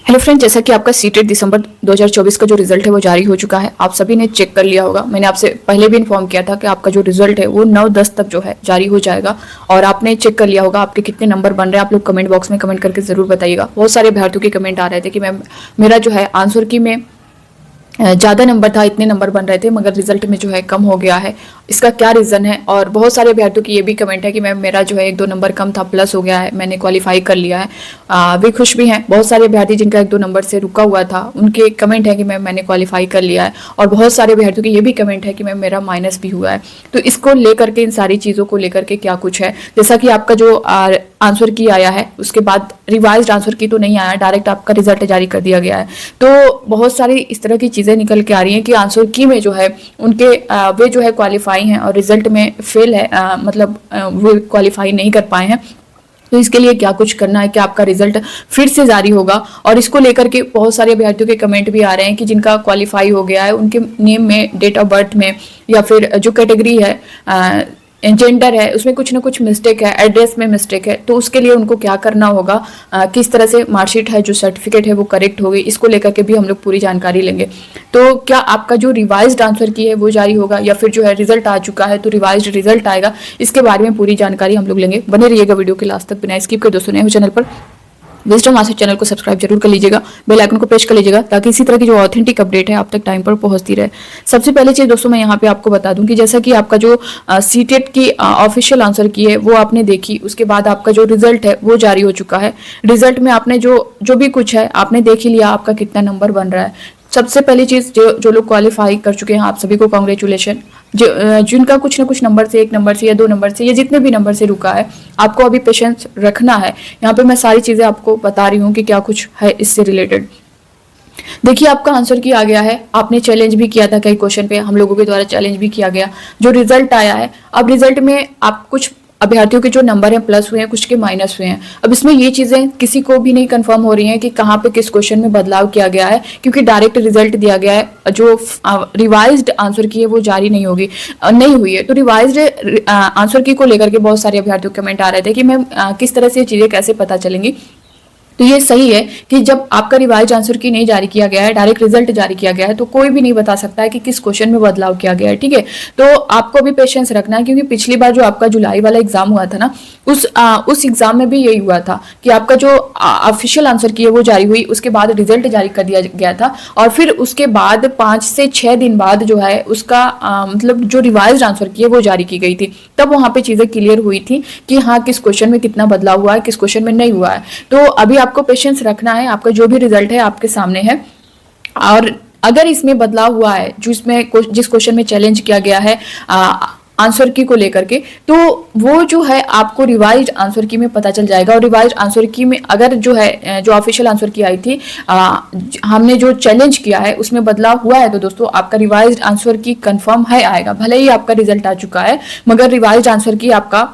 Hello friend, जैसा कि आपका सीटेट दिसंबर 2024 का जो रिजल्ट है वो जारी हो चुका है। आप सभी ने चेक कर लिया होगा। मैंने आपसे पहले भी इन्फॉर्म किया था कि आपका जो रिजल्ट है वो 9-10 तक जो है जारी हो जाएगा और आपने चेक कर लिया होगा आपके कितने नंबर बन रहे हैं। आप लोग कमेंट बॉक्स में कमेंट करके जरूर बताइएगा। बहुत सारे अभ्यर्थियों के कमेंट आ रहे थे कि मैम मेरा जो है आंसर की में ज़्यादा नंबर था, इतने नंबर बन रहे थे मगर रिजल्ट में जो है कम हो गया है, इसका क्या रीज़न है। और बहुत सारे अभ्यर्थियों की ये भी कमेंट है कि मैम मेरा जो है 1-2 नंबर कम था, प्लस हो गया है, मैंने क्वालिफाई कर लिया है। वे खुश भी हैं। बहुत सारे अभ्यर्थी जिनका 1-2 नंबर से रुका हुआ था उनके कमेंट है कि मैम मैंने क्वालिफाई कर लिया है। और बहुत सारे अभ्यर्थियों की ये भी कमेंट है कि मैम मेरा माइनस भी हुआ है। तो इसको लेकर के, इन सारी चीज़ों को लेकर के क्या कुछ है, जैसा कि आपका जो आंसर की आया है उसके बाद रिवाइज्ड आंसर की तो नहीं आया, डायरेक्ट आपका रिजल्ट जारी कर दिया गया है। तो बहुत सारी इस तरह की चीज़ें निकल के आ रही हैं कि आंसर की में जो है उनके वे जो है क्वालिफाई हैं और रिजल्ट में फेल है, मतलब वे क्वालिफाई नहीं कर पाए हैं। तो इसके लिए क्या कुछ करना है कि आपका रिजल्ट फिर से जारी होगा। और इसको लेकर के बहुत सारे अभ्यर्थियों के कमेंट भी आ रहे हैं कि जिनका क्वालिफाई हो गया है उनके नेम में, डेट ऑफ बर्थ में या फिर जो कैटेगरी है, जेंडर है, उसमें कुछ ना कुछ मिस्टेक है, एड्रेस में मिस्टेक है। तो उसके लिए उनको क्या करना होगा, किस तरह से मार्कशीट है, जो सर्टिफिकेट है वो करेक्ट होगी, इसको लेकर के भी हम लोग पूरी जानकारी लेंगे। तो क्या आपका जो रिवाइज्ड आंसर की है वो जारी होगा या फिर जो है रिजल्ट आ चुका है तो रिवाइज्ड रिजल्ट आएगा, इसके बारे में पूरी जानकारी हम लोग लेंगे। बने रहिएगा वीडियो के लास्ट तक बिना स्किप कर। दोस्तों नए हो चैनल पर, विजडम मास्टर चैनल को सब्सक्राइब जरूर कर लीजिएगा, बेल आइकन को प्रेस कर लीजिएगा ताकि इसी तरह की जो ऑथेंटिक अपडेट है आप तक टाइम पर पहुंचती रहे। सबसे पहले चीज दोस्तों मैं यहाँ पे आपको बता दूं कि जैसा कि आपका जो सीटेट की ऑफिशियल आंसर की है वो आपने देखी, उसके बाद आपका जो रिजल्ट है वो जारी हो चुका है। रिजल्ट में आपने जो भी कुछ है आपने देख ही लिया, आपका कितना नंबर बन रहा है। सबसे पहली चीज, जो लोग क्वालिफाई कर चुके हैं आप सभी को कॉन्ग्रेचुलेशन। जिनका कुछ ना कुछ नंबर से, 1 नंबर से या 2 नंबर से या जितने भी नंबर से रुका है, आपको अभी पेशेंस रखना है। यहाँ पे मैं सारी चीजें आपको बता रही हूँ कि क्या कुछ है इससे रिलेटेड। देखिए आपका आंसर की आ गया है, आपने चैलेंज भी किया था कई क्वेश्चन पे, हम लोगों के द्वारा चैलेंज भी किया गया। जो रिजल्ट आया है, अब रिजल्ट में आप कुछ अभ्यर्थियों के जो नंबर हैं प्लस हुए हैं, कुछ के माइनस हुए हैं। अब इसमें ये चीजें किसी को भी नहीं कंफर्म हो रही हैं कि कहाँ पे किस क्वेश्चन में बदलाव किया गया है, क्योंकि डायरेक्ट रिजल्ट दिया गया है। जो रिवाइज्ड आंसर की है वो जारी नहीं होगी, नहीं हुई है। तो रिवाइज्ड आंसर की को लेकर के बहुत सारे अभ्यर्थियों के कमेंट आ रहे थे कि मैम किस तरह से चीजें कैसे पता चलेंगी। तो ये सही है कि जब आपका रिवाइज आंसर की नहीं जारी किया गया है, डायरेक्ट रिजल्ट जारी किया गया है, तो कोई भी नहीं बता सकता है कि किस क्वेश्चन में बदलाव किया गया है। ठीक है, तो आपको भी पेशेंस रखना है, क्योंकि पिछली बार जो आपका जुलाई वाला एग्जाम हुआ था ना, उस एग्जाम में भी यही हुआ था कि आपका जो ऑफिशियल आंसर की है वो जारी हुई, उसके बाद रिजल्ट जारी कर दिया गया था और फिर उसके बाद 5 से 6 दिन बाद जो है उसका मतलब जो रिवाइज आंसर की है वो जारी की गई थी। तब वहां पे चीजें क्लियर हुई थी कि हाँ किस क्वेश्चन में कितना बदलाव हुआ है, किस क्वेश्चन में नहीं हुआ है। तो अभी आपको पेशेंस रखना है, आपका जो भी रिजल्ट है आपके सामने है। और अगर इसमें बदलाव हुआ है, जिस क्वेश्चन में चैलेंज किया गया है आंसर की को लेकर के, तो वो जो है आपको रिवाइज्ड आंसर की में पता चल जाएगा। और रिवाइज्ड आंसर की में अगर जो है जो ऑफिशियल आंसर की आई थी, हमने जो चैलेंज किया है उसमें बदलाव हुआ है, तो दोस्तों आपका रिवाइज्ड आंसर की कंफर्म है आएगा। भले ही आपका रिजल्ट आ चुका है मगर रिवाइज्ड आंसर की आपका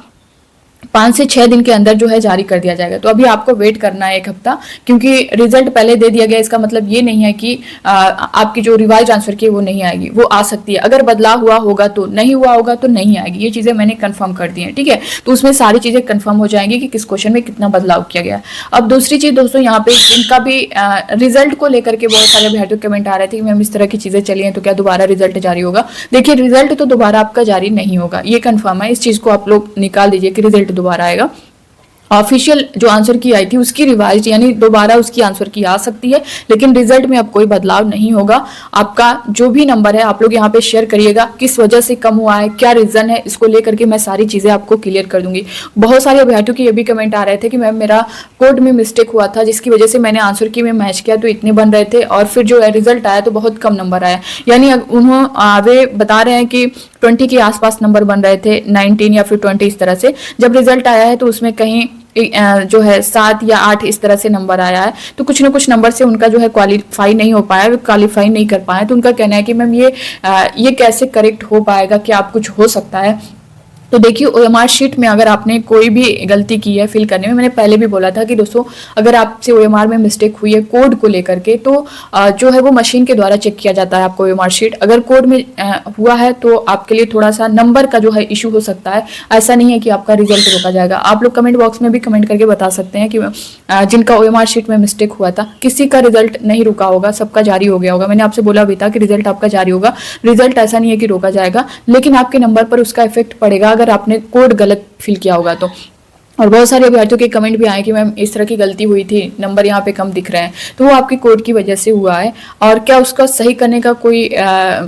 5 से 6 दिन के अंदर जो है जारी कर दिया जाएगा। तो अभी आपको वेट करना है 1 हफ्ता, क्योंकि रिजल्ट पहले दे दिया गया, इसका मतलब ये नहीं है कि आपकी जो रिवाइज आंसर की वो नहीं आएगी, वो आ सकती है। अगर बदलाव हुआ होगा तो, नहीं हुआ होगा तो नहीं आएगी। ये चीजें मैंने कंफर्म कर दी हैं। ठीक है, तो उसमें सारी चीजें कंफर्म हो जाएंगी कि किस क्वेश्चन में कितना बदलाव किया गया। अब दूसरी चीज दोस्तों, यहाँ पे जिनका भी रिजल्ट को लेकर के बहुत सारे अभ्यर्थियों कमेंट आ रहे थे कि मैम इस तरह की चीजें चली हैं तो क्या दोबारा रिजल्ट जारी होगा। देखिए रिजल्ट तो दोबारा आपका जारी नहीं होगा, ये कंफर्म है। इस चीज को आप लोग निकाल दीजिए कि रिजल्ट दोबारा आएगा। ऑफिशियल जो आंसर की आई थी उसकी रिवाइज यानी दोबारा उसकी आंसर की आ सकती है, लेकिन रिजल्ट में अब कोई बदलाव नहीं होगा। आपका जो भी नंबर है आप लोग यहाँ पे शेयर करिएगा, किस वजह से कम हुआ है, क्या रीजन है, इसको लेकर के मैं सारी चीजें आपको क्लियर कर दूंगी। बहुत सारे अभ्यर्थियों के ये भी कमेंट आ रहे थे कि मैम मेरा कोड में मिस्टेक हुआ था जिसकी वजह से मैंने आंसर की में मैच किया तो इतने बन रहे थे और फिर जो है रिजल्ट आया तो बहुत कम नंबर आया। यानी वे बता रहे हैं कि 20 के आसपास नंबर बन रहे थे, 19 या फिर 20 इस तरह से। जब रिजल्ट आया है तो उसमें कहीं जो है 7 या 8 इस तरह से नंबर आया है। तो कुछ ना कुछ नंबर से उनका जो है क्वालिफाई नहीं हो पाया, वे क्वालिफाई नहीं कर पाए। तो उनका कहना है कि मैम ये कैसे करेक्ट हो पाएगा, क्या आप कुछ हो सकता है। तो देखिए ओएमआर शीट में अगर आपने कोई भी गलती की है फिल करने में, मैंने पहले भी बोला था कि दोस्तों अगर आपसे ओएमआर में मिस्टेक हुई है कोड को लेकर के, तो जो है वो मशीन के द्वारा चेक किया जाता है आपको ओएमआर शीट। अगर कोड में हुआ है तो आपके लिए थोड़ा सा नंबर का जो है इशू हो सकता है, ऐसा नहीं है कि आपका रिजल्ट रोका जाएगा। आप लोग कमेंट बॉक्स में भी कमेंट करके बता सकते हैं कि जिनका ओएमआर शीट में मिस्टेक हुआ था किसी का रिजल्ट नहीं रुका होगा, सबका जारी हो गया होगा। मैंने आपसे बोला भी था कि रिजल्ट आपका जारी होगा, रिजल्ट ऐसा नहीं है कि रोका जाएगा, लेकिन आपके नंबर पर उसका इफेक्ट पड़ेगा अगर आपने कोड गलत फिल किया होगा तो। और बहुत सारे अभ्यर्थियों के कमेंट भी आए कि मैम इस तरह की गलती हुई थी, नंबर यहाँ पे कम दिख रहे हैं, तो वो आपकी कोड की वजह से हुआ है। और क्या उसका सही करने का कोई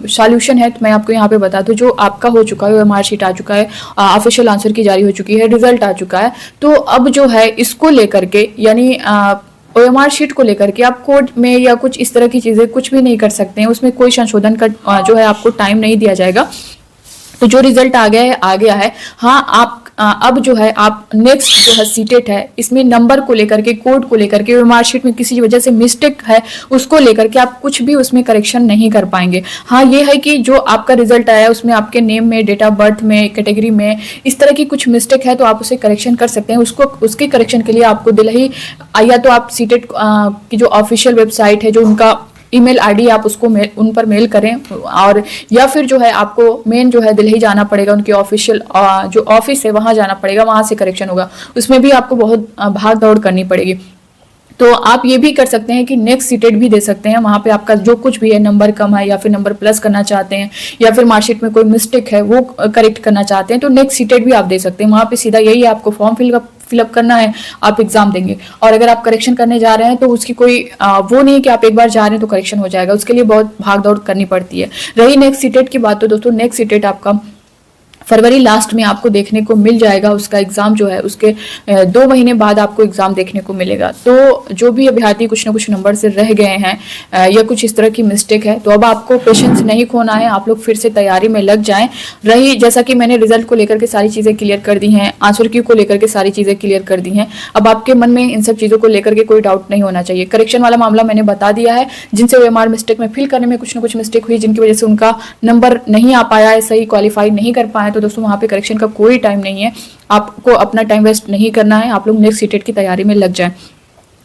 सॉल्यूशन है, तो मैं आपको यहाँ पे बता दूं, जो आपका हो चुका है, ओएमआर शीट आ चुका है, ऑफिशियल आंसर की जारी हो चुकी है, रिजल्ट आ चुका है, तो अब जो है इसको लेकर के यानी ओएमआर शीट को लेकर के आप कोड में या कुछ इस तरह की चीजें कुछ भी नहीं कर सकते हैं, उसमें कोई संशोधन का जो है आपको टाइम नहीं दिया जाएगा। तो जो रिजल्ट आ गया है। हाँ, आप अब जो है आप नेक्स्ट जो है सीटेट है, इसमें नंबर को लेकर के, कोड को लेकर के, ओएमआर शीट में किसी वजह से मिस्टेक है उसको लेकर के आप कुछ भी उसमें करेक्शन नहीं कर पाएंगे। हाँ, ये है कि जो आपका रिजल्ट आया उसमें आपके नेम में, डेट ऑफ बर्थ में, कैटेगरी में इस तरह की कुछ मिस्टेक है तो आप उसे करेक्शन कर सकते हैं। उसके करेक्शन के लिए आपको दिल्ली या तो आप सीटेट की जो ऑफिशियल वेबसाइट है, जो उनका ईमेल आईडी, आप उसको उन पर मेल करें, और या फिर जो है आपको मेन जो है दिल्ली जाना पड़ेगा, उनकी ऑफिशियल जो ऑफिस है वहां जाना पड़ेगा, वहां से करेक्शन होगा। उसमें भी आपको बहुत भाग दौड़ करनी पड़ेगी। तो आप ये भी कर सकते हैं कि नेक्स्ट सीटेट भी दे सकते हैं, वहां पे आपका जो कुछ भी है, नंबर कम है या फिर नंबर प्लस करना चाहते हैं या फिर मार्कशीट में कोई मिस्टेक है वो करेक्ट करना चाहते हैं, तो नेक्स्ट सीटेट भी आप दे सकते हैं। वहां पे सीधा यही है, आपको फॉर्म फिलअप करना है, आप एग्जाम देंगे। और अगर आप करेक्शन करने जा रहे हैं तो उसकी कोई वो नहीं है कि आप एक बार जा रहे हैं तो करेक्शन हो जाएगा, उसके लिए बहुत भाग दौड़ करनी पड़ती है। रही नेक्स्ट सीटेट की बात, तो दोस्तों नेक्स्ट सीटेट आपका फरवरी लास्ट में आपको देखने को मिल जाएगा। उसका एग्जाम जो है उसके 2 महीने बाद आपको एग्जाम देखने को मिलेगा। तो जो भी अभ्यर्थी कुछ ना कुछ नंबर से रह गए हैं या कुछ इस तरह की मिस्टेक है, तो अब आपको पेशेंस नहीं खोना है, आप लोग फिर से तैयारी में लग जाएं। रही जैसा कि मैंने रिजल्ट को लेकर के सारी चीजें क्लियर कर दी हैं, आंसर क्यू को लेकर के सारी चीजें क्लियर कर दी हैं, अब आपके मन में इन सब चीजों को लेकर के कोई डाउट नहीं होना चाहिए। करेक्शन वाला मामला मैंने बता दिया है, जिनसे ओएमआर मिस्टेक में फिल करने में कुछ ना कुछ मिस्टेक हुई, जिनकी वजह से उनका नंबर नहीं आ पाया है, सही क्वालिफाई नहीं कर पाए, तो दोस्तों वहां पे करेक्शन का कोई टाइम नहीं है, आपको अपना टाइम वेस्ट नहीं करना है, आप लोग नेक्स्ट सीटेट की तैयारी में लग जाएं।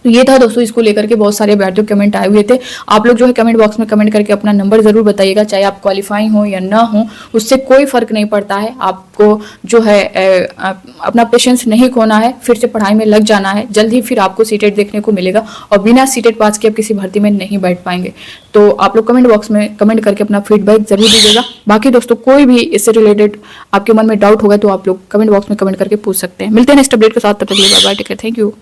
तो ये था दोस्तों, इसको लेकर के बहुत सारे अभ्यर्थियों के कमेंट आए हुए थे। आप लोग जो है कमेंट बॉक्स में कमेंट करके अपना नंबर जरूर बताइएगा, चाहे आप क्वालिफाइंग हो या ना हो, उससे कोई फर्क नहीं पड़ता है। आपको जो है अपना पेशेंस नहीं खोना है, फिर से पढ़ाई में लग जाना है, जल्द ही फिर आपको सीटेट देखने को मिलेगा, और बिना सीटेट पास के आप किसी भर्ती में नहीं बैठ पाएंगे। तो आप लोग कमेंट बॉक्स में कमेंट करके अपना फीडबैक जरूर दीजिएगा। बाकी दोस्तों कोई भी इससे रिलेटेड आपके मन में डाउट होगा तो आप लोग कमेंट बॉक्स में कमेंट करके पूछ सकते हैं। मिलते हैं नेक्स्ट अपडेट के साथ, तब तक के लिए bye bye, take care, thank you.